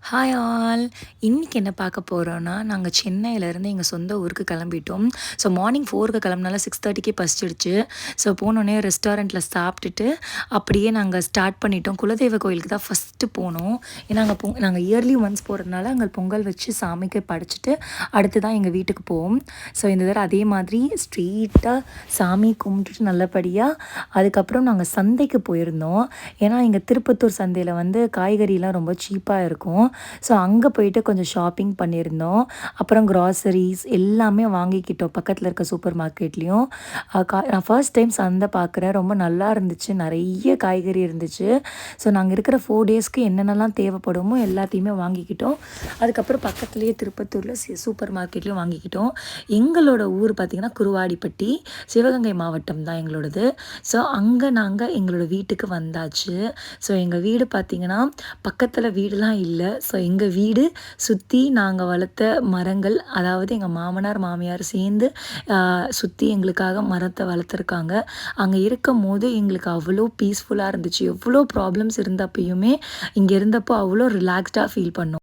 Hi all. இன்றைக்கி என்ன பார்க்க போகிறோன்னா, நாங்கள் சென்னையிலேருந்து எங்கள் சொந்த ஊருக்கு கிளம்பிட்டோம். ஸோ மார்னிங் 4க்கு கிளம்புனால 6:30க்கே பசிச்சிடுச்சு. ஸோ போனோடனே ரெஸ்டாரண்ட்டில் சாப்பிட்டுட்டு அப்படியே நாங்கள் ஸ்டார்ட் பண்ணிட்டோம். குலதெய்வ கோயிலுக்கு தான் ஃபஸ்ட்டு போனோம். ஏன்னா நாங்கள் இயர்லி ஒன்ஸ் போகிறதுனால அங்கே பொங்கல் வச்சு சாமிக்கு படைச்சிட்டு அடுத்து தான் எங்கள் வீட்டுக்கு போவோம். ஸோ இந்த தடவை அதே மாதிரி ஸ்ட்ரெயிட்டாக சாமி கும்பிட்டுட்டு நல்லபடியாக அதுக்கப்புறம் நாங்கள் சந்தைக்கு போயிருந்தோம். ஏன்னா இங்கே திருப்பத்தூர் சந்தையில் வந்து காய்கறிலாம் ரொம்ப சீப்பாக இருக்கும். ஸோ அங்கே போயிட்டு கொஞ்சம் ஷாப்பிங் பண்ணியிருந்தோம். அப்புறம் க்ராசரிஸ் எல்லாமே வாங்கிக்கிட்டோம் பக்கத்தில் இருக்க சூப்பர் மார்க்கெட்லேயும். நான் ஃபர்ஸ்ட் டைம் சந்தை பார்க்குறேன். ரொம்ப நல்லா இருந்துச்சு. நிறைய காய்கறி இருந்துச்சு. ஸோ நாங்கள் இருக்கிற 4 டேஸ்க்கு என்னென்னலாம் தேவைப்படுமோ எல்லாத்தையுமே வாங்கிக்கிட்டோம். அதுக்கப்புறம் பக்கத்துலேயே திருப்பத்தூரில் சூப்பர் மார்க்கெட்லேயும் வாங்கிக்கிட்டோம். எங்களோட ஊர் பார்த்திங்கன்னா குருவாடிப்பட்டி, சிவகங்கை மாவட்டம் தான் எங்களோடது. ஸோ அங்கே நாங்கள் எங்களோட வீட்டுக்கு வந்தாச்சு. ஸோ எங்கள் வீடு பார்த்திங்கன்னா பக்கத்தில் வீடுலாம் இல்லை. ஸோ எங்கள் வீடு சுற்றி நாங்கள் வளர்த்த மரங்கள், அதாவது எங்கள் மாமனார் மாமியார் சேர்ந்து சுற்றி எங்களுக்காக மரத்தை வளர்த்துருக்காங்க. அங்கே இருக்கும்போது எங்களுக்கு அவ்வளோ பீஸ்ஃபுல்லாக இருந்துச்சு. எவ்வளோ ப்ராப்ளம்ஸ் இருந்தப்பயுமே இங்கே இருந்தப்போ அவ்வளோ ரிலாக்ஸ்டாக ஃபீல் பண்ணோம்.